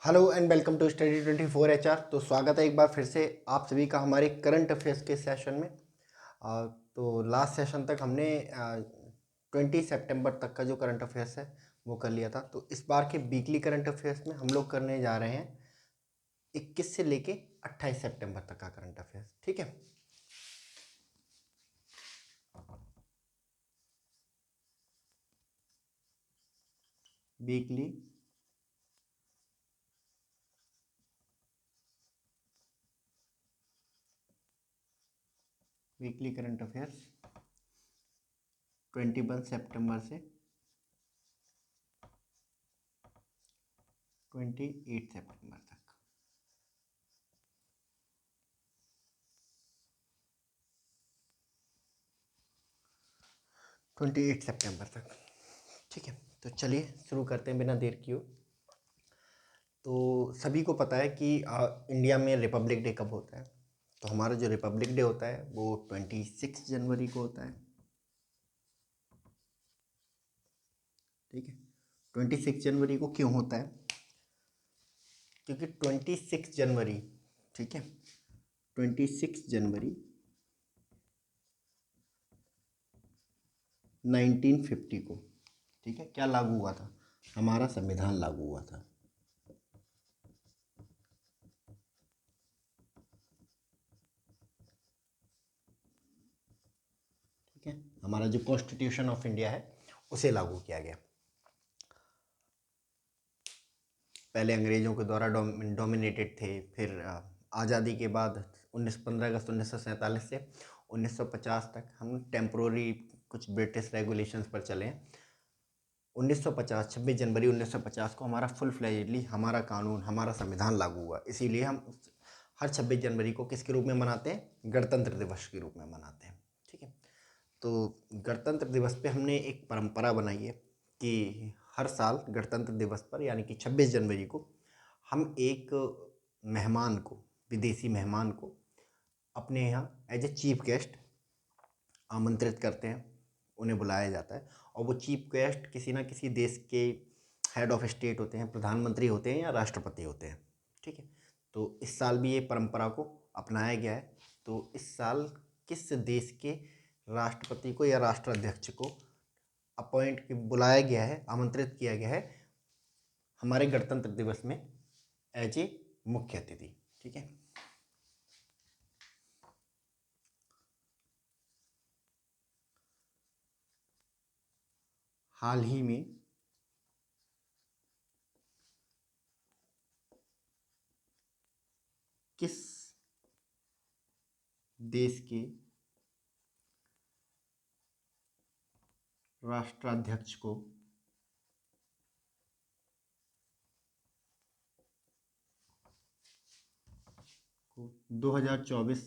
Hello and welcome to study 24 HR। तो स्वागत है एक बार फिर से आप सभी का हमारे करंट अफेयर्स के सेशन में। तो लास्ट सेशन तक हमने 20 सितंबर तक का जो करंट अफेयर्स है वो कर लिया था। तो इस बार के वीकली करंट अफेयर्स में हम लोग करने जा रहे हैं 21 से लेके 28 सितंबर तक का करंट अफेयर्स। ठीक है, वीकली वीकली करंट अफेयर्स 21 सितंबर से 28 सितंबर तक। ट्वेंटी एट सितंबर तक। ठीक है, तो चलिए शुरू करते हैं बिना देर किए। तो सभी को पता है कि इंडिया में रिपब्लिक डे कब होता है। तो हमारा जो रिपब्लिक डे होता है वो 26 जनवरी को होता है। ठीक है, 26 जनवरी को क्यों होता है? क्योंकि 26 जनवरी, ठीक है, 26 जनवरी 1950 को, ठीक है, क्या लागू हुआ था? हमारा संविधान लागू हुआ था। ठीक है, हमारा जो कॉन्स्टिट्यूशन ऑफ इंडिया है उसे लागू किया गया। पहले अंग्रेज़ों के द्वारा डोमिनेटेड थे, फिर आज़ादी के बाद 15 अगस्त 1947 से 1950 तक हम टेम्प्रोरी कुछ ब्रिटिश रेगुलेशंस पर चले हैं। 1950 26 जनवरी 1950 को हमारा फुल फ्लेजेडली हमारा कानून, हमारा संविधान लागू हुआ। इसीलिए हम हर 26 जनवरी को किसके रूप में मनाते हैं? गणतंत्र दिवस के रूप में मनाते हैं। ठीक है, तो गणतंत्र दिवस पे हमने एक परंपरा बनाई है कि हर साल गणतंत्र दिवस पर यानी कि 26 जनवरी को हम एक मेहमान को, विदेशी मेहमान को अपने यहाँ एज ए चीफ गेस्ट आमंत्रित करते हैं, उन्हें बुलाया जाता है। और वो चीफ गेस्ट किसी ना किसी देश के हेड ऑफ स्टेट होते हैं, प्रधानमंत्री होते हैं या राष्ट्रपति होते हैं। ठीक है, तो इस साल भी ये परंपरा को अपनाया गया है। तो इस साल किस देश के राष्ट्रपति को या राष्ट्राध्यक्ष को बुलाया गया है, आमंत्रित किया गया है हमारे गणतंत्र दिवस में एज ए मुख्य अतिथि? ठीक है, हाल ही में किस देश के राष्ट्राध्यक्ष को 2024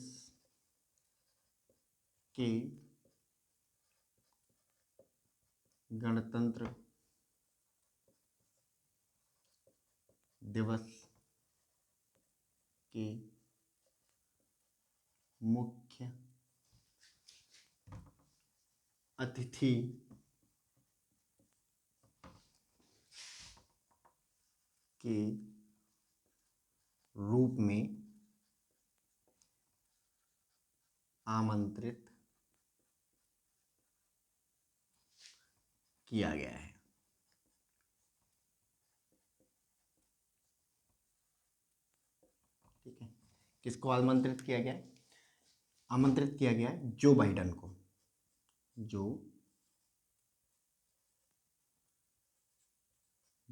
के गणतंत्र दिवस के मुख्य अतिथि के रूप में आमंत्रित किया गया है? ठीक है, किसको आमंत्रित किया गया है? आमंत्रित किया गया है जो बाइडन को। जो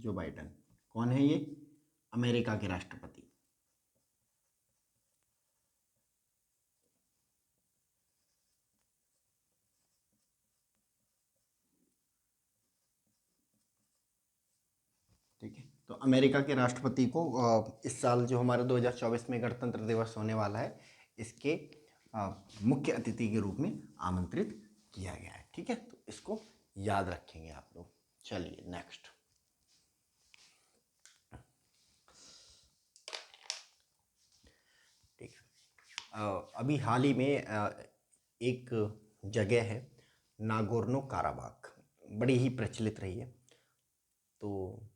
बाइडन कौन है? ये अमेरिका के राष्ट्रपति। ठीक है, तो अमेरिका के राष्ट्रपति को इस साल जो हमारा 2024 में गणतंत्र दिवस होने वाला है इसके मुख्य अतिथि के रूप में आमंत्रित किया गया है। ठीक है, तो इसको याद रखेंगे आप लोग। चलिए नेक्स्ट। ठीक है, अभी हाल ही में एक जगह है नागोर्नो काराबाख, बड़ी ही प्रचलित रही है। तो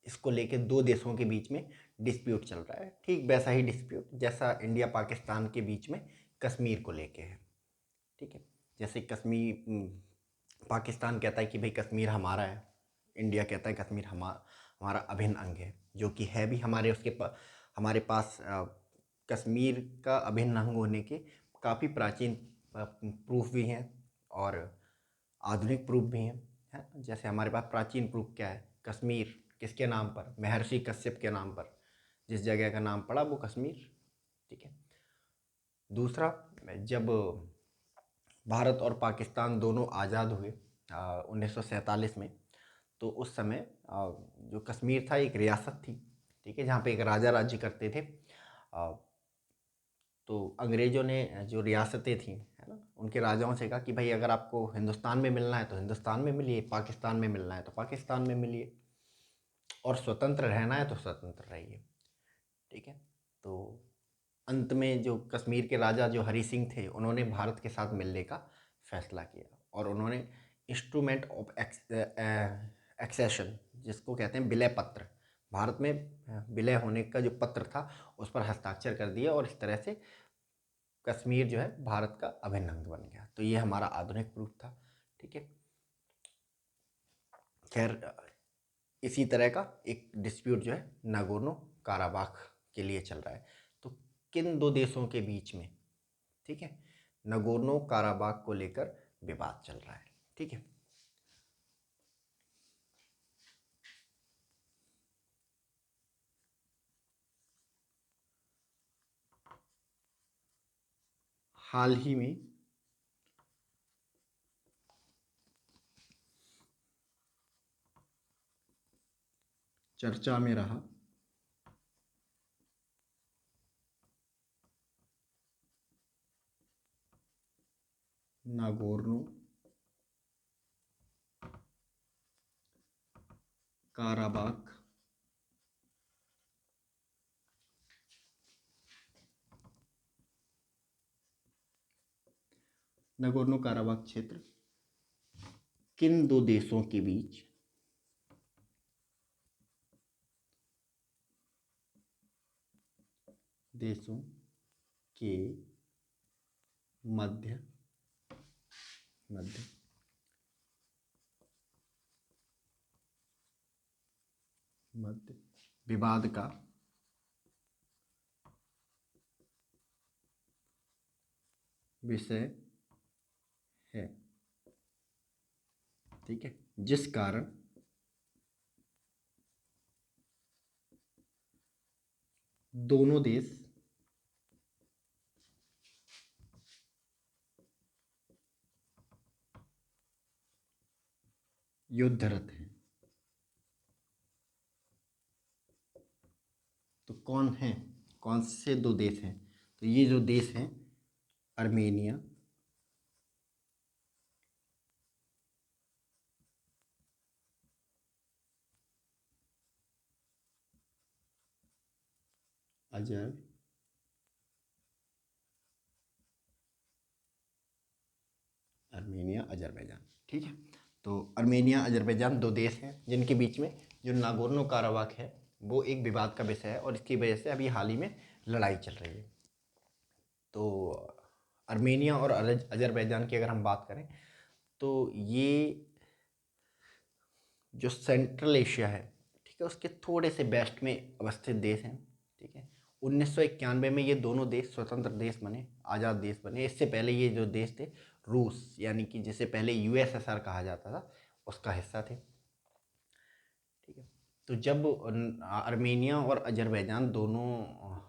इसको लेके दो देशों के बीच में डिस्प्यूट चल रहा है। ठीक वैसा ही डिस्प्यूट जैसा इंडिया पाकिस्तान के बीच में कश्मीर को लेके है। ठीक है, जैसे कश्मीर पाकिस्तान कहता है कि भाई कश्मीर हमारा है, इंडिया कहता है कश्मीर हमारा अभिन्न अंग है, जो कि है भी हमारे हमारे पास कश्मीर का अभिन्न अंग होने के काफ़ी प्राचीन प्रूफ भी हैं और आधुनिक प्रूफ भी हैं। है, जैसे हमारे पास प्राचीन प्रूफ क्या है, कश्मीर किसके नाम पर, महर्षि कश्यप के नाम पर जिस जगह का नाम पड़ा वो कश्मीर। ठीक है, दूसरा, जब भारत और पाकिस्तान दोनों आज़ाद हुए 1947 में, तो उस समय जो कश्मीर था एक रियासत थी। ठीक है, जहाँ पे एक राजा राज्य करते थे। तो अंग्रेज़ों ने जो रियासतें थीं, है ना, उनके राजाओं से कहा कि भाई अगर आपको हिंदुस्तान में मिलना है तो हिंदुस्तान में मिलिए, पाकिस्तान में मिलना है तो पाकिस्तान में मिलिए, और स्वतंत्र रहना है तो स्वतंत्र रहिए। ठीक है, तो अंत में जो कश्मीर के राजा जो हरी सिंह थे, उन्होंने भारत के साथ मिलने का फैसला किया और उन्होंने इंस्ट्रूमेंट ऑफ एक्सेशन, जिसको कहते हैं विलय पत्र, भारत में विलय होने का जो पत्र था उस पर हस्ताक्षर कर दिया और इस तरह से कश्मीर जो है भारत का अभिन्न अंग बन गया। तो ये हमारा आधुनिक प्रूफ था। ठीक है, खैर इसी तरह का एक डिस्प्यूट जो है नागोर्नो काराबाख के लिए चल रहा है। तो किन दो देशों के बीच में, ठीक है, नागोर्नो काराबाख को लेकर विवाद चल रहा है। ठीक है, हाल ही में चर्चा में रहा नागोर्नो काराबाख नागोर्नो काराबाख क्षेत्र किन दो देशों के बीच के मध्य मध्य मध्य विवाद का विषय है। ठीक है, जिस कारण दोनों देश युद्धरत हैं। तो कौन है, कौन से दो देश हैं? तो ये जो देश हैं, आर्मेनिया, अजर आर्मेनिया अजरबैजान। ठीक है, तो आर्मेनिया अजरबैजान दो देश हैं जिनके बीच में जो नागोर्नो काराबाख है वो एक विवाद का विषय है और इसकी वजह से अभी हाल ही में लड़ाई चल रही है। तो आर्मेनिया और अजरबैजान की अगर हम बात करें तो ये जो सेंट्रल एशिया है, ठीक है, उसके थोड़े से वेस्ट में अवस्थित देश हैं। ठीक है, 1991 में ये दोनों देश स्वतंत्र देश बने, आज़ाद देश बने। इससे पहले ये जो देश थे, रूस यानी कि जिसे पहले यूएसएसआर कहा जाता था, उसका हिस्सा थे। ठीक है, तो जब आर्मेनिया और अजरबैजान दोनों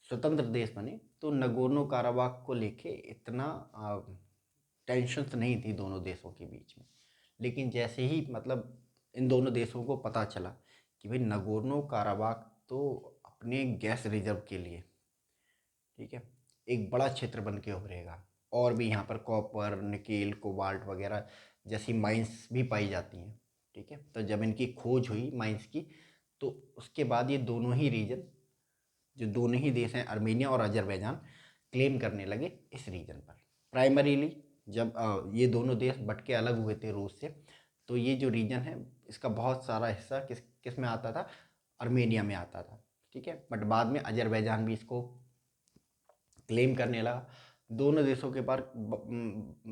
स्वतंत्र देश बने तो नगोर्नो काराबाख को लेके इतना टेंशन्स नहीं थी दोनों देशों के बीच में। लेकिन जैसे ही मतलब इन दोनों देशों को पता चला कि भाई नगोर्नो काराबाख तो अपने गैस रिजर्व के लिए, ठीक है, एक बड़ा क्षेत्र बन के उभरेगा और भी यहाँ पर कॉपर, निकेल, कोबाल्ट वगैरह जैसी माइंस भी पाई जाती हैं। ठीक है, तो जब इनकी खोज हुई माइंस की, तो उसके बाद ये दोनों ही रीजन, जो दोनों ही देश हैं आर्मेनिया और अजरबैजान, क्लेम करने लगे इस रीजन पर। प्राइमरीली जब ये दोनों देश बट के अलग हुए थे रूस से, तो ये जो रीजन है इसका बहुत सारा हिस्सा किस किस में आता था, आर्मेनिया में आता था, ठीक है। बट बाद में अजरबैजान भी इसको क्लेम करने लगा। दोनों देशों के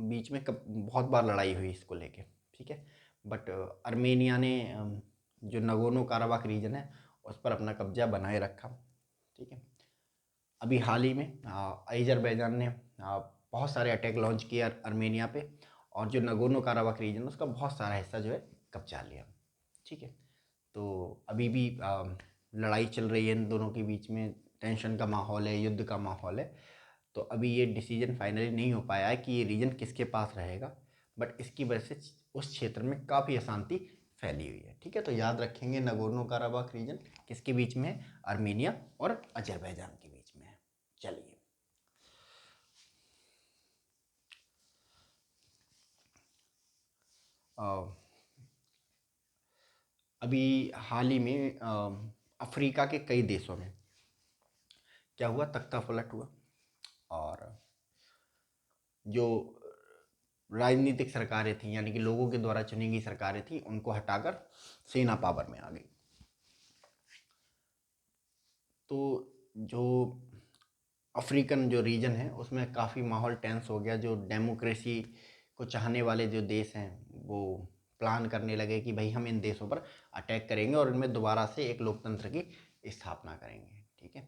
बीच में बहुत बार लड़ाई हुई इसको लेके, ठीक है। बट आर्मेनिया ने जो नगोर्नो काराबाख रीजन है उस पर अपना कब्जा बनाए रखा, ठीक है। अभी हाल ही में अजरबैजान ने बहुत सारे अटैक लॉन्च किए आर्मेनिया पे, और जो नगोर्नो काराबाख रीजन उसका बहुत सारा हिस्सा जो है कब्जा लिया, ठीक है। तो अभी भी लड़ाई चल रही है इन दोनों के बीच में, टेंशन का माहौल है, युद्ध का माहौल है। तो अभी ये डिसीजन फाइनली नहीं हो पाया है कि ये रीजन किसके पास रहेगा, बट इसकी वजह से उस क्षेत्र में काफ़ी अशांति फैली हुई है, ठीक है। तो याद रखेंगे नगोर्नो काराबाख रीजन किसके बीच में है, आर्मेनिया और अजरबैजान के बीच में है। चलिए अभी हाल ही में अफ्रीका के कई देशों में क्या हुआ, तख्ता पलट हुआ, और जो राजनीतिक सरकारें थी यानी कि लोगों के द्वारा चुनी गई सरकारें थी उनको हटाकर सेना पावर में आ गई। तो जो अफ्रीकन जो रीजन है उसमें काफ़ी माहौल टेंस हो गया। जो डेमोक्रेसी को चाहने वाले जो देश हैं वो प्लान करने लगे कि भाई हम इन देशों पर अटैक करेंगे और इनमें दोबारा से एक लोकतंत्र की स्थापना करेंगे, ठीक है।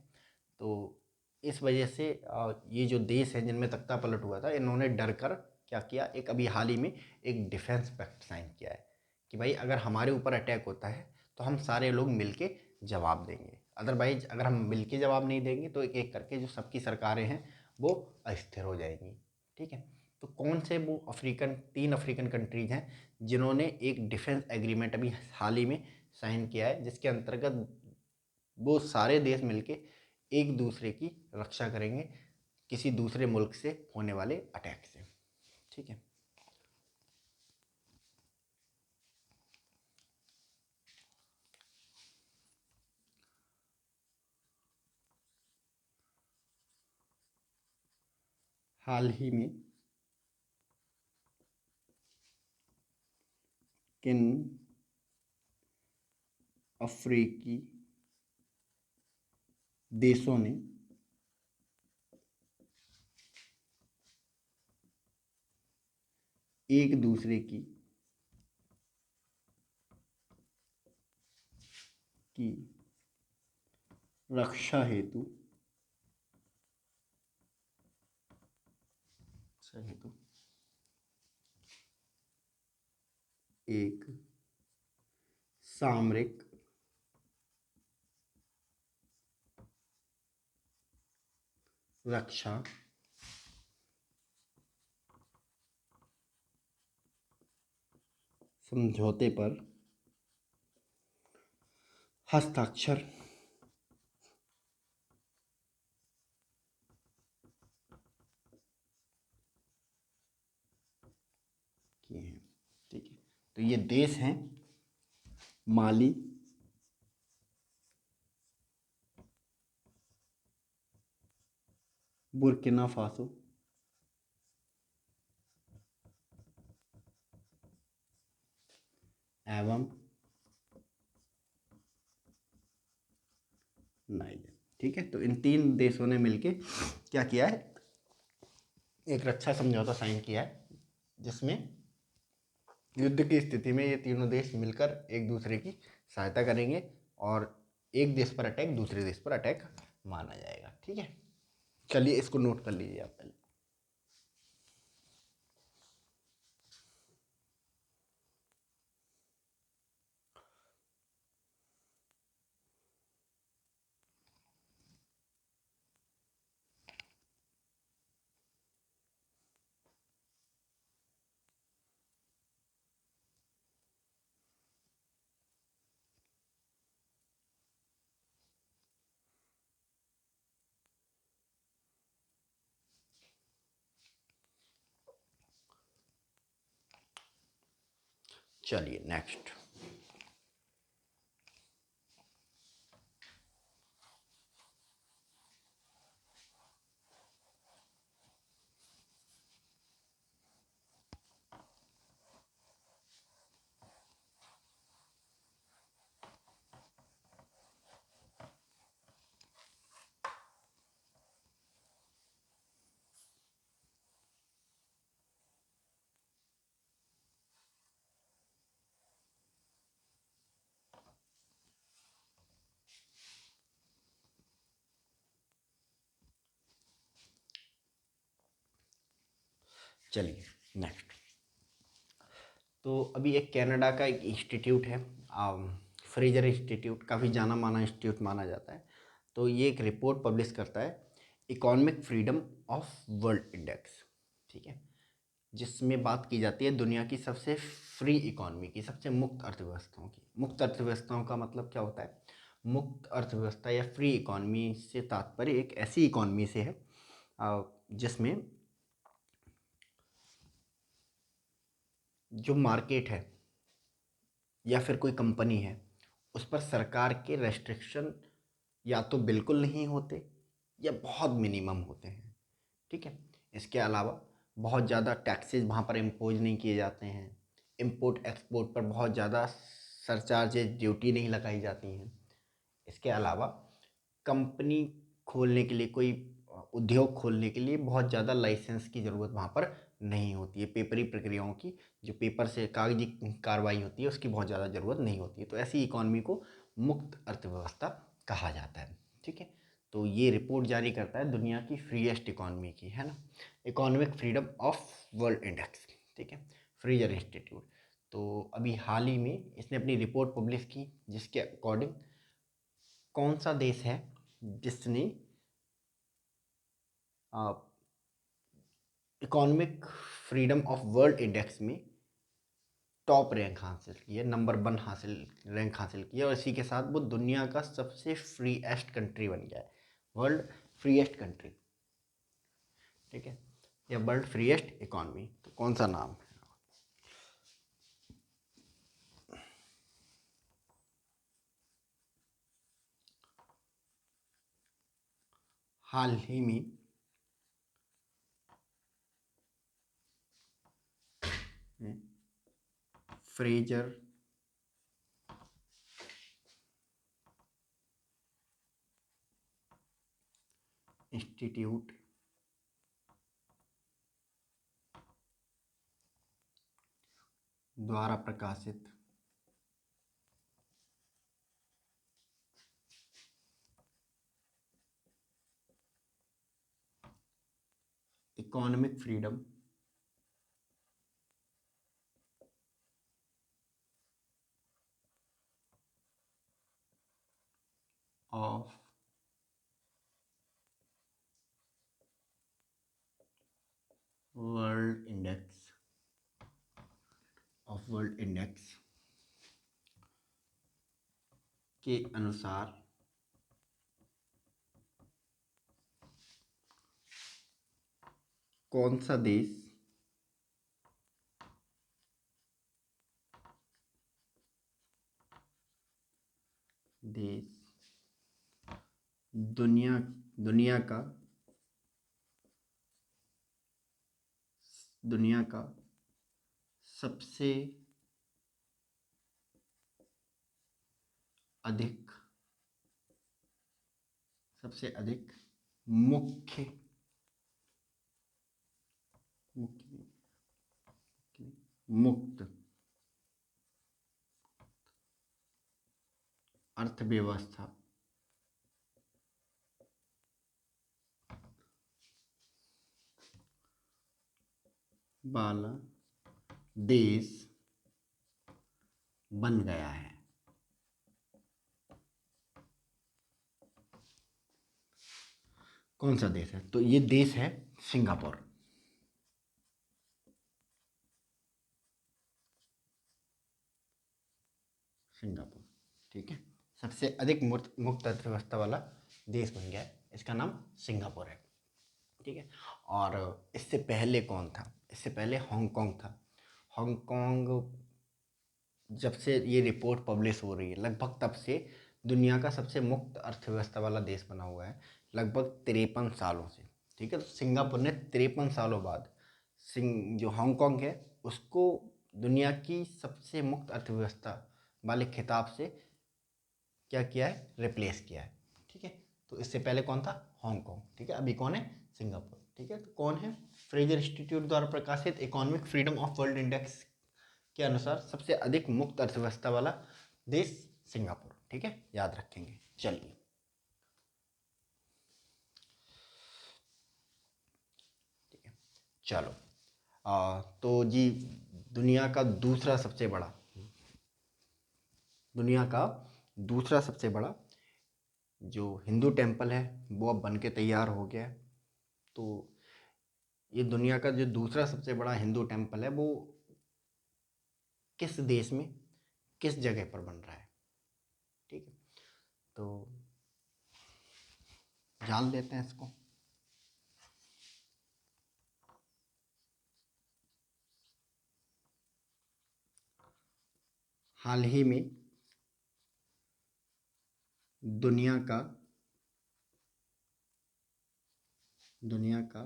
तो इस वजह से ये जो देश हैं जिनमें तख्ता पलट हुआ था, इन्होंने डर कर क्या किया, एक अभी हाल ही में एक डिफेंस पैक्ट साइन किया है कि भाई अगर हमारे ऊपर अटैक होता है तो हम सारे लोग मिलके जवाब देंगे, अदरवाइज अगर हम मिलके जवाब नहीं देंगे तो एक एक करके जो सबकी सरकारें हैं वो अस्थिर हो जाएंगी, ठीक है। तो कौन से वो तीन अफ्रीकन कंट्रीज हैं जिन्होंने एक डिफेंस एग्रीमेंट अभी हाल ही में साइन किया है, जिसके अंतर्गत वो सारे देश मिलके एक दूसरे की रक्षा करेंगे किसी दूसरे मुल्क से होने वाले अटैक से, ठीक है। हाल ही में किन अफ्रीकी देशों ने एक दूसरे की रक्षा हेतु एक सामरिक रक्षा समझौते पर हस्ताक्षर किए हैं, ठीक है। तो ये देश हैं माली, बुर्किना फासो, एवं नाइजर, ठीक है। तो इन तीन देशों ने मिलके क्या किया है, एक रक्षा समझौता साइन किया है जिसमें युद्ध की स्थिति में ये तीनों देश मिलकर एक दूसरे की सहायता करेंगे और एक देश पर अटैक दूसरे देश पर अटैक माना जाएगा, ठीक है। चलिए इसको नोट कर लीजिए आप पहले। चलिए नेक्स्ट। चलिए नेक्स्ट। तो अभी एक कनाडा का एक इंस्टीट्यूट है, फ्रेजर इंस्टीट्यूट, काफ़ी जाना माना इंस्टीट्यूट माना जाता है। तो ये एक रिपोर्ट पब्लिश करता है, economic freedom of world index, ठीक है, जिसमें बात की जाती है दुनिया की सबसे फ्री इकोनॉमी की, सबसे मुक्त अर्थव्यवस्थाओं की। मुक्त अर्थव्यवस्थाओं का मतलब क्या होता है? मुक्त अर्थव्यवस्था या फ्री इकोनॉमी से तात्पर्य एक ऐसी इकोनॉमी से है जिसमें जो मार्केट है या फिर कोई कंपनी है, उस पर सरकार के रेस्ट्रिक्शन या तो बिल्कुल नहीं होते या बहुत मिनिमम होते हैं, ठीक है। इसके अलावा बहुत ज़्यादा टैक्सेस वहाँ पर इम्पोज नहीं किए जाते हैं, इंपोर्ट एक्सपोर्ट पर बहुत ज़्यादा सरचार्जेज ड्यूटी नहीं लगाई जाती हैं। इसके अलावा कंपनी खोलने के लिए, कोई उद्योग खोलने के लिए बहुत ज़्यादा लाइसेंस की ज़रूरत वहाँ पर नहीं होती है। पेपरी प्रक्रियाओं की, जो पेपर से कागजी कार्रवाई होती है, उसकी बहुत ज़्यादा ज़रूरत नहीं होती है। तो ऐसी इकॉनमी को मुक्त अर्थव्यवस्था कहा जाता है, ठीक है। तो ये रिपोर्ट जारी करता है दुनिया की फ्रीएस्ट इकॉनमी की, है ना, economic freedom of world index, ठीक है, फ्रीजर इंस्टीट्यूट। तो अभी हाल ही में इसने अपनी रिपोर्ट पब्लिश की, जिसके अकॉर्डिंग कौन सा देश है जिसने economic freedom of world index में टॉप रैंक हासिल की है, नंबर 1 रैंक हासिल किया, और इसी के साथ वो दुनिया का सबसे फ्रीएस्ट कंट्री बन गया है, वर्ल्ड फ्रीएस्ट कंट्री, ठीक है, या वर्ल्ड फ्रीएस्ट इकोनॉमी। तो कौन सा नाम है? हाल ही में फ्रेजर इंस्टीट्यूट द्वारा प्रकाशित economic freedom of world index के अनुसार कौन सा देश दुनिया दुनिया का सबसे अधिक मुख्य मुक्त अर्थव्यवस्था वाला देश बन गया है। कौन सा देश है? तो ये देश है सिंगापुर। ठीक है, सबसे अधिक मुक्त अर्थव्यवस्था वाला देश बन गया है, इसका नाम सिंगापुर है, ठीक है। और इससे पहले कौन था? इससे पहले हांगकांग था। हांगकांग, जब से ये रिपोर्ट पब्लिश हो रही है, लगभग तब से दुनिया का सबसे मुक्त अर्थव्यवस्था वाला देश बना हुआ है, लगभग 53 सालों से, ठीक है। तो सिंगापुर ने 53 सालों बाद जो हांगकांग है उसको दुनिया की सबसे मुक्त अर्थव्यवस्था वाले खिताब से क्या किया है? रिप्लेस किया है, ठीक है। तो इससे पहले कौन था? हांगकांग, ठीक है। अभी कौन है? सिंगापुर, ठीक है। तो कौन है? फ्रेजर इंस्टीट्यूट द्वारा प्रकाशित economic freedom of world index के अनुसार सबसे अधिक मुक्त अर्थव्यवस्था वाला देश सिंगापुर, ठीक है, याद रखेंगे। चलिए, ठीक है, चलो तो जी दुनिया का दूसरा सबसे बड़ा जो हिंदू टेम्पल है वो अब बन के तैयार हो गया है। तो ये दुनिया का जो दूसरा सबसे बड़ा हिंदू टेम्पल है वो किस देश में किस जगह पर बन रहा है, ठीक है, तो जान लेते हैं इसको। हाल ही में दुनिया का दुनिया का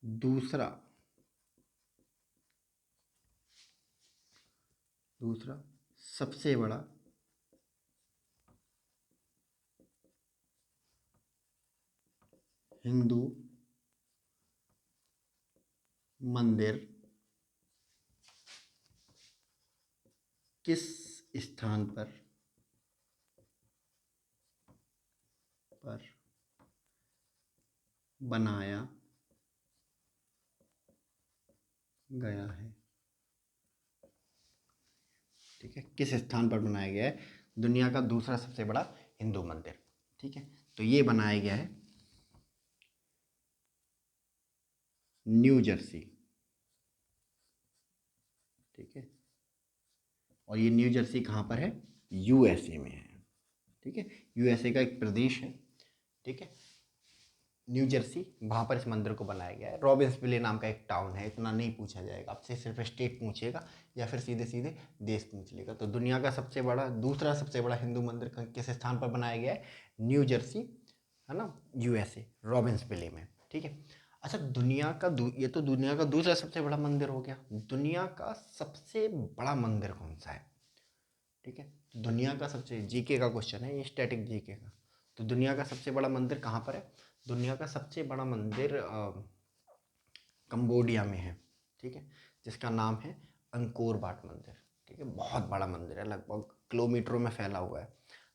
दूसरा दूसरा सबसे बड़ा हिंदू मंदिर किस स्थान पर बनाया गया है, ठीक है, किस स्थान पर बनाया गया है दुनिया का दूसरा सबसे बड़ा हिंदू मंदिर, ठीक है, तो ये बनाया गया है न्यू जर्सी, ठीक है, और ये न्यू जर्सी कहाँ पर है, यूएसए में है, ठीक है, यूएसए का एक प्रदेश है, ठीक है, न्यू जर्सी, वहाँ पर इस मंदिर को बनाया गया है। रॉबिन्सविले नाम का एक टाउन है, इतना नहीं पूछा जाएगा आपसे, सिर्फ स्टेट पूछेगा या फिर सीधे सीधे देश पूछ लेगा। तो दुनिया का दूसरा सबसे बड़ा हिंदू मंदिर किस स्थान पर बनाया गया है, न्यू जर्सी, है ना, यूएसए, रॉबिन्सविले में, ठीक है। अच्छा, ये तो दुनिया का दूसरा सबसे बड़ा मंदिर हो गया। दुनिया का सबसे बड़ा मंदिर कौन सा है, ठीक है, दुनिया का सबसे, जीके का क्वेश्चन है ये, स्टैटिक जीके का। तो दुनिया का सबसे बड़ा मंदिर कहाँ पर है, दुनिया का सबसे बड़ा मंदिर कंबोडिया में है, ठीक है, जिसका नाम है अंकोर वाट मंदिर, ठीक है, बहुत बड़ा मंदिर है, लगभग किलोमीटरों में फैला हुआ है।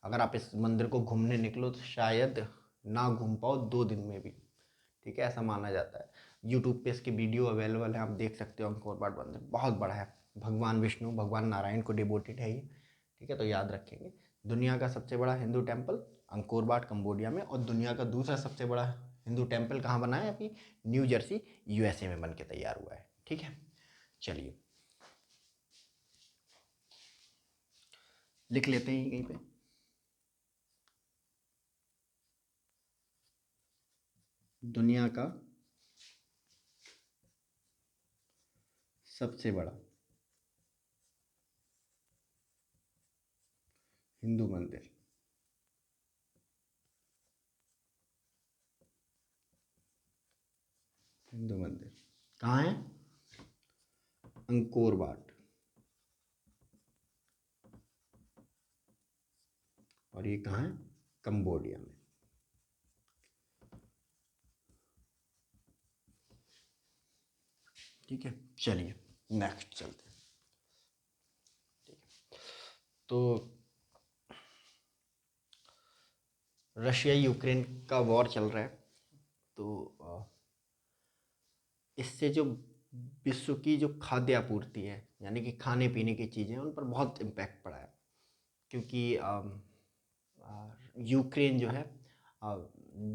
अगर आप इस मंदिर को घूमने निकलो तो शायद ना घूम पाओ 2 दिन में भी, ठीक है, ऐसा माना जाता है। यूट्यूब पे इसकी वीडियो अवेलेबल है, आप देख सकते हो। अंकोर वाट मंदिर बहुत बड़ा है, भगवान विष्णु भगवान नारायण को डिवोटेड है ये, ठीक है, तो याद रखेंगे। दुनिया का सबसे बड़ा Hindu temple Angkor Wat Cambodia में, और दुनिया का दूसरा सबसे बड़ा हिंदू टेम्पल कहाँ बना है अभी, न्यू जर्सी यूएसए में बन के तैयार हुआ है, ठीक है। चलिए लिख लेते हैं कहीं पे, दुनिया का सबसे बड़ा हिंदू मंदिर, हिंदू मंदिर कहाँ है, अंकोर वाट, और ये कहाँ है, कंबोडिया में, ठीक है। चलिए नेक्स्ट चलते हैं, ठीक है, तो रशिया यूक्रेन का वॉर चल रहा है, तो इससे जो विश्व की जो खाद्य आपूर्ति है, यानी कि खाने पीने की चीज़ें, उन पर बहुत इम्पैक्ट पड़ा है, क्योंकि यूक्रेन जो है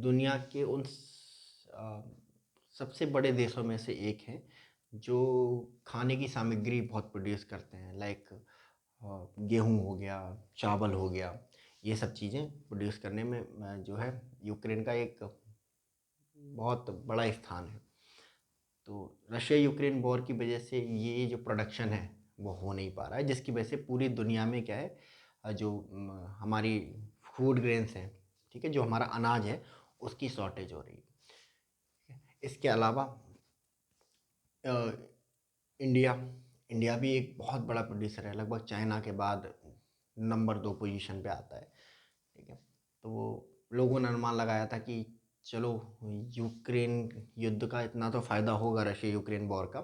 दुनिया के सबसे बड़े देशों में से एक है जो खाने की सामग्री बहुत प्रोड्यूस करते हैं, लाइक गेहूँ हो गया, चावल हो गया, ये सब चीज़ें प्रोड्यूस करने में जो है यूक्रेन का एक बहुत बड़ा स्थान है। तो रशिया यूक्रेन वॉर की वजह से ये जो प्रोडक्शन है वो हो नहीं पा रहा है, जिसकी वजह से पूरी दुनिया में क्या है, जो हमारी फूड ग्रेन्स हैं, ठीक है, जो हमारा अनाज है उसकी शॉर्टेज हो रही है, ठीक है? इसके अलावा अ, इंडिया इंडिया भी एक बहुत बड़ा प्रोड्यूसर है, लगभग चाइना के बाद नंबर 2 पोजीशन पे आता है, ठीक है, तो वो लोगों ने अनुमान लगाया था कि चलो यूक्रेन युद्ध का इतना तो फ़ायदा होगा रशिया यूक्रेन वॉर का,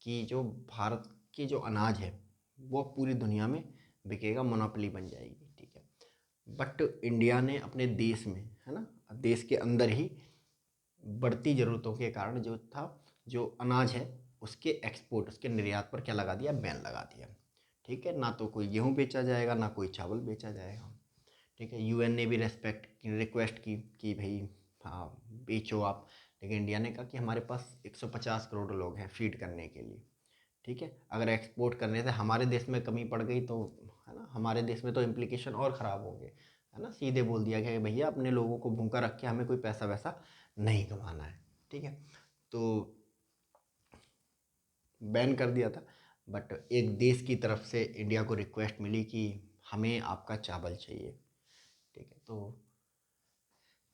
कि जो भारत की जो अनाज है वो पूरी दुनिया में बिकेगा, मोनोपोली बन जाएगी, ठीक है। बट इंडिया ने अपने देश में, है ना, देश के अंदर ही बढ़ती ज़रूरतों के कारण जो था जो अनाज है उसके एक्सपोर्ट, उसके निर्यात पर क्या लगा दिया, बैन लगा दिया। ठीक है, ना तो कोई गेहूँ बेचा जाएगा, ना कोई चावल बेचा जाएगा। ठीक है, यूएन ने भी रिक्वेस्ट की कि भाई हाँ बेचो आप, लेकिन इंडिया ने कहा कि हमारे पास 150 करोड़ लोग हैं फीड करने के लिए। ठीक है, अगर एक्सपोर्ट करने से हमारे देश में कमी पड़ गई तो है ना, हमारे देश में तो इम्प्लीकेशन और ख़राब होंगे, है ना। सीधे बोल दिया गया कि भैया अपने लोगों को भूखा रख के हमें कोई पैसा वैसा नहीं कमाना है। ठीक है, तो बैन कर दिया था। बट एक देश की तरफ से इंडिया को रिक्वेस्ट मिली कि हमें आपका चावल चाहिए। ठीक है, तो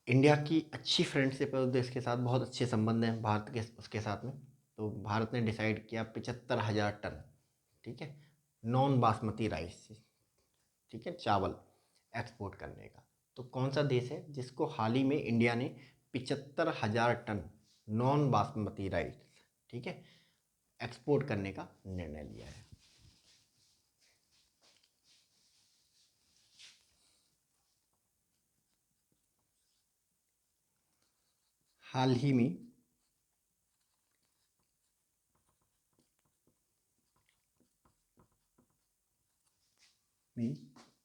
इंडिया की अच्छी फ्रेंडशिप है उस देश के साथ, बहुत अच्छे संबंध हैं भारत के उसके साथ में। तो भारत ने डिसाइड किया 75,000 टन, ठीक है, नॉन बासमती राइस, ठीक है, चावल एक्सपोर्ट करने का। तो कौन सा देश है जिसको हाल ही में इंडिया ने 75,000 टन नॉन बासमती राइस, ठीक है, एक्सपोर्ट करने का निर्णय लिया है? हाल ही में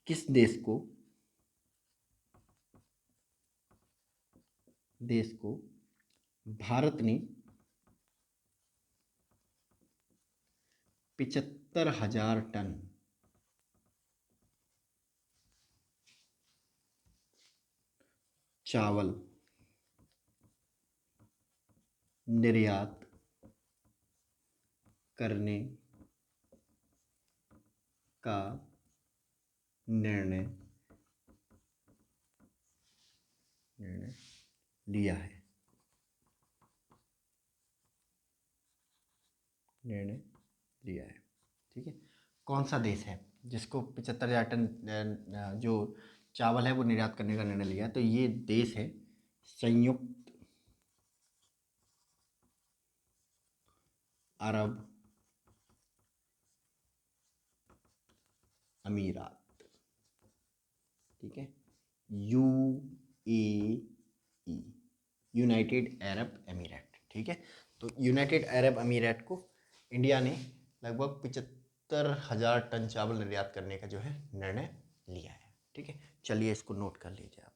किस देश को भारत ने 75,000 टन चावल निर्यात करने का निर्णय निर्णय लिया है? निर्णय लिया है, ठीक है। कौन सा देश है जिसको 75,000 टन जो चावल है वो निर्यात करने का निर्णय लिया है? तो ये देश है संयुक्त अरब अमीरात। ठीक है, U A E, United Arab अमीरात। ठीक है, तो यूनाइटेड अरब अमीरात को इंडिया ने लगभग 75,000 टन चावल निर्यात करने का जो है निर्णय लिया है। ठीक है, चलिए इसको नोट कर लीजिए आप।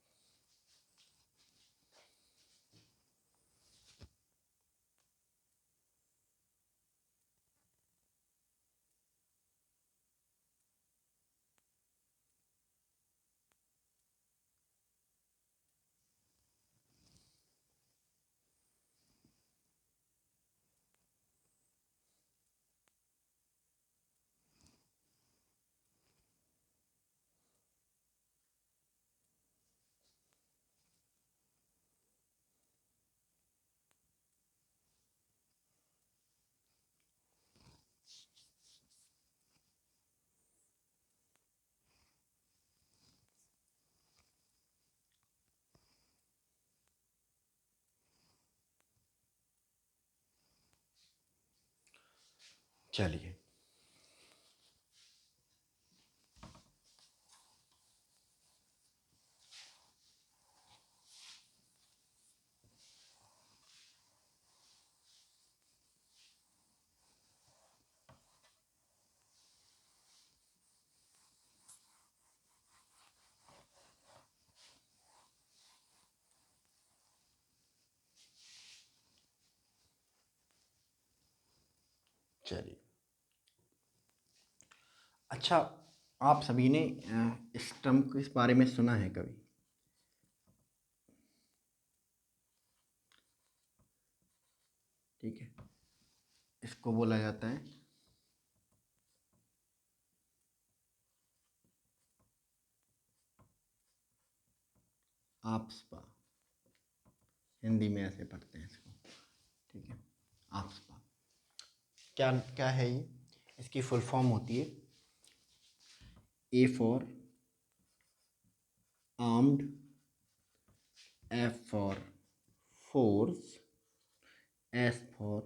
चलिए, चलिए। अच्छा, आप सभी ने इस टर्म को, इस बारे में सुना है कभी? ठीक है, इसको बोला जाता है आपसपा। हिंदी में ऐसे पढ़ते हैं इसको। ठीक है, आपसपा क्या क्या है ये? इसकी फुल फॉर्म होती है A for armed, F for force, S for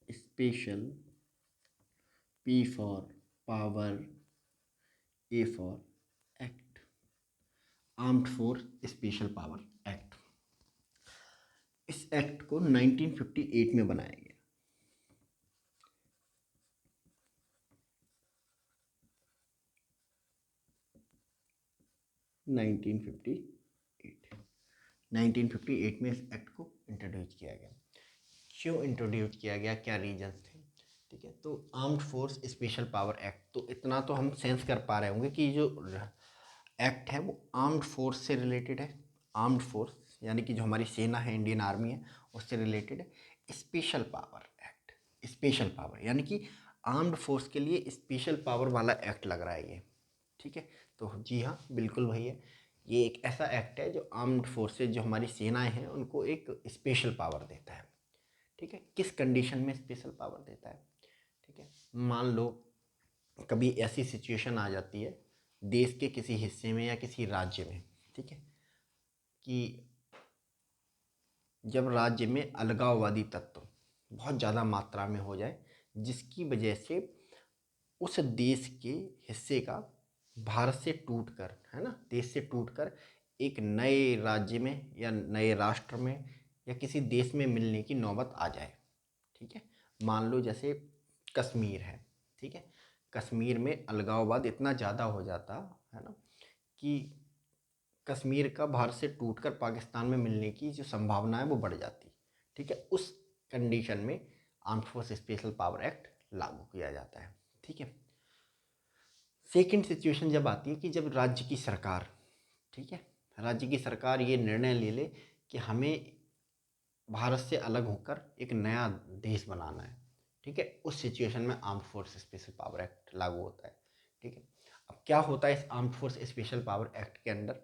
special, P for power, A for act. Armed force special power act. इस एक्ट को 1958 में बनाया गया। 1958 1958 में इस एक्ट को इंट्रोड्यूस किया गया। क्यों इंट्रोड्यूस किया गया, क्या रीजंस थे? ठीक है, तो armed force special power act, तो इतना तो हम सेंस कर पा रहे होंगे कि जो एक्ट है वो आर्म्ड फोर्स से रिलेटेड है। आर्म्ड फोर्स यानी कि जो हमारी सेना है, इंडियन आर्मी है, उससे रिलेटेड है। Special power act, special power यानी कि आर्म्ड फोर्स के लिए स्पेशल पावर वाला एक्ट लग रहा है ये। ठीक है, तो जी हाँ, बिल्कुल वही है। ये एक ऐसा एक्ट है जो आर्म्ड फोर्सेज, जो हमारी सेनाएं हैं, उनको एक स्पेशल पावर देता है। ठीक है, किस कंडीशन में स्पेशल पावर देता है? ठीक है, मान लो कभी ऐसी सिचुएशन आ जाती है देश के किसी हिस्से में या किसी राज्य में, ठीक है, कि जब राज्य में अलगाववादी तत्व बहुत ज़्यादा मात्रा में हो जाए, जिसकी वजह से उस देश के हिस्से का भारत से टूटकर, है ना, देश से टूटकर एक नए राज्य में या नए राष्ट्र में या किसी देश में मिलने की नौबत आ जाए। ठीक है, मान लो जैसे कश्मीर है। ठीक है, कश्मीर में अलगाववाद इतना ज़्यादा हो जाता है ना कि कश्मीर का भारत से टूटकर पाकिस्तान में मिलने की जो संभावना है वो बढ़ जाती। ठीक है, उस कंडीशन में armed force special power act लागू किया जाता है। ठीक है, सेकेंड सिचुएशन जब आती है कि जब राज्य की सरकार, ठीक है, राज्य की सरकार ये निर्णय ले ले कि हमें भारत से अलग होकर एक नया देश बनाना है। ठीक है, उस सिचुएशन में armed force special power act लागू होता है। ठीक है, अब क्या होता है इस armed force special power act के अंदर?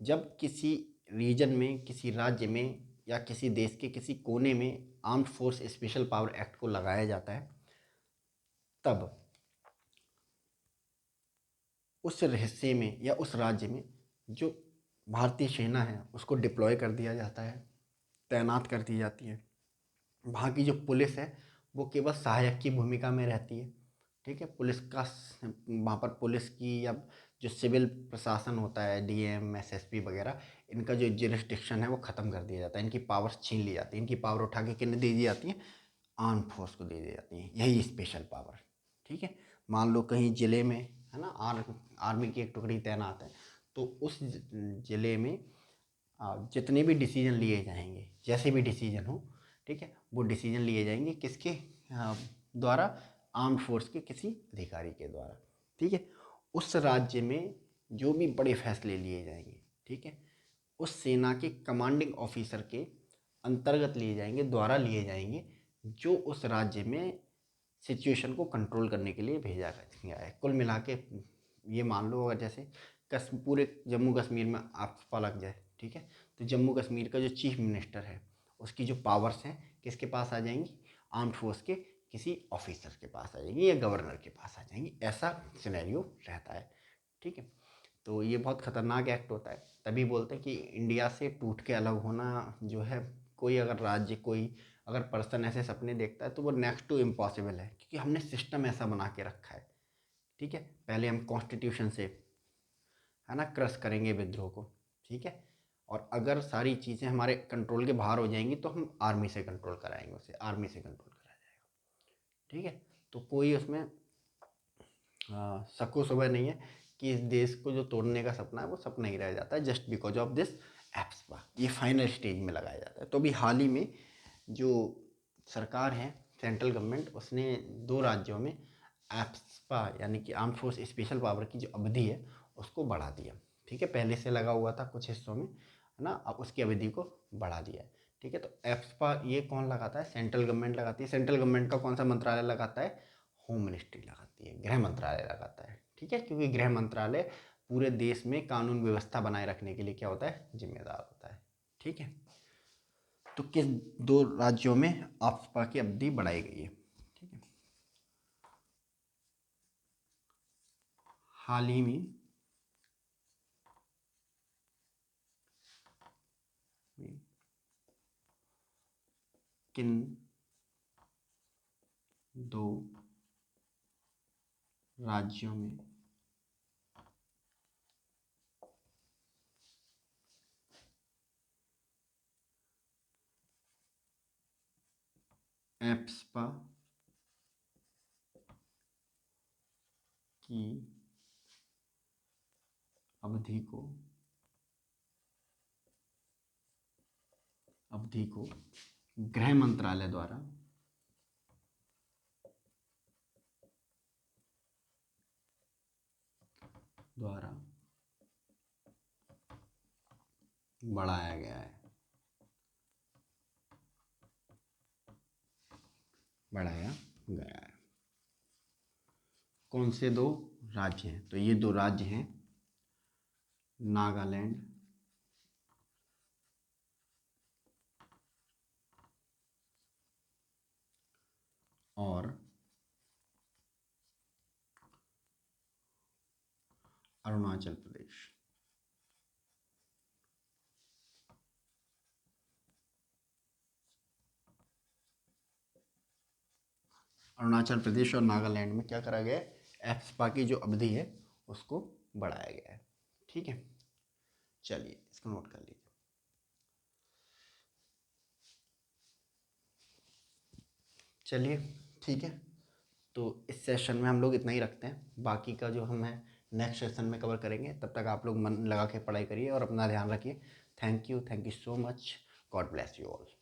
जब किसी रीजन में, किसी राज्य में या किसी देश के किसी कोने में armed force special power act को लगाया जाता है, तब उस हिस्से में या उस राज्य में जो भारतीय सेना है उसको डिप्लॉय कर दिया जाता है, तैनात कर दी जाती है। वहाँ की जो पुलिस है वो केवल सहायक की भूमिका में रहती है। ठीक है, पुलिस का वहाँ पर पुलिस की या जो सिविल प्रशासन होता है, डीएम, एसएसपी वगैरह, इनका जो जुरिस्डिक्शन है वो ख़त्म कर दिया जाता है। इनकी पावर्स छीन ली जाती है। इनकी पावर उठा के किन्हें दे दी जाती है? आर्म फोर्स को दे दी जाती है। यही स्पेशल पावर। ठीक है, मान लो कहीं ज़िले में, है ना, आर्मी की एक टुकड़ी तैनात है, तो उस ज़िले में जितने भी डिसीजन लिए जाएंगे, जैसे भी डिसीजन हो, ठीक है, वो डिसीजन लिए जाएंगे किसके द्वारा? आर्म्ड फोर्स के किसी अधिकारी के द्वारा। ठीक है, उस राज्य में जो भी बड़े फैसले लिए जाएंगे, ठीक है, उस सेना के कमांडिंग ऑफिसर के अंतर्गत लिए जाएंगे, द्वारा लिए जाएंगे, जो उस राज्य में सिचुएशन को कंट्रोल करने के लिए भेजा गया है। कुल मिला के ये मान लो, अगर जैसे पूरे जम्मू कश्मीर में आपदा लग जाए, ठीक है, तो जम्मू कश्मीर का जो चीफ मिनिस्टर है उसकी जो पावर्स हैं किसके पास आ जाएंगी? आर्म्ड फोर्स के किसी ऑफिसर के पास आ जाएंगी या गवर्नर के पास आ जाएंगी। ऐसा सिनेरियो रहता है। ठीक है, तो ये बहुत ख़तरनाक एक्ट होता है। तभी बोलते हैं कि इंडिया से टूट के अलग होना जो है, कोई अगर राज्य, कोई अगर पर्सन ऐसे सपने देखता है तो वो नेक्स्ट टू इम्पॉसिबल है, क्योंकि हमने सिस्टम ऐसा बना के रखा है। ठीक है, पहले हम कॉन्स्टिट्यूशन से, है ना, क्रश करेंगे विद्रोह को। ठीक है, और अगर सारी चीज़ें हमारे कंट्रोल के बाहर हो जाएंगी तो हम आर्मी से कंट्रोल कराएंगे, उसे आर्मी से कंट्रोल कराया जाएगा। ठीक है, तो कोई उसमें शक व शुबह नहीं है कि इस देश को जो तोड़ने का सपना है वो सपना ही रह जाता है, जस्ट बिकॉज ऑफ दिस एप्सपा। ये फाइनल स्टेज में लगाया जाता है। तो अभी हाल ही में जो सरकार है, सेंट्रल गवर्नमेंट, उसने 2 राज्यों में एप्सपा यानी कि आर्म फोर्स स्पेशल पावर की जो अवधि है उसको बढ़ा दिया। ठीक है, पहले से लगा हुआ था कुछ हिस्सों में, है ना, अब उसकी अवधि को बढ़ा दिया है। ठीक है, तो एप्सपा ये कौन लगाता है? सेंट्रल गवर्नमेंट लगाती है। सेंट्रल गवर्नमेंट का कौन सा मंत्रालय लगाता है? होम मिनिस्ट्री लगाती है, गृह मंत्रालय लगाता है। ठीक है, क्योंकि गृह मंत्रालय पूरे देश में कानून व्यवस्था बनाए रखने के लिए क्या होता है? जिम्मेदार होता है। ठीक है, तो किस 2 राज्यों में आफ्सपा की अवधि बढ़ाई गई है? ठीक है, हाल ही में किन 2 राज्यों में एप्सपा की अवधि को गृह मंत्रालय द्वारा बढ़ाया गया है। कौन से दो राज्य हैं? तो ये दो राज्य हैं, नागालैंड और अरुणाचल प्रदेश। अरुणाचल प्रदेश और नागालैंड में क्या करा गया है? एक्सपा की जो अवधि है उसको बढ़ाया गया है। ठीक है, चलिए इसको नोट कर लीजिए। चलिए ठीक है, तो इस सेशन में हम लोग इतना ही रखते हैं। बाकी का जो हम है नेक्स्ट सेशन में कवर करेंगे। तब तक आप लोग मन लगा के पढ़ाई करिए और अपना ध्यान रखिए। Thank you so much. God bless you all.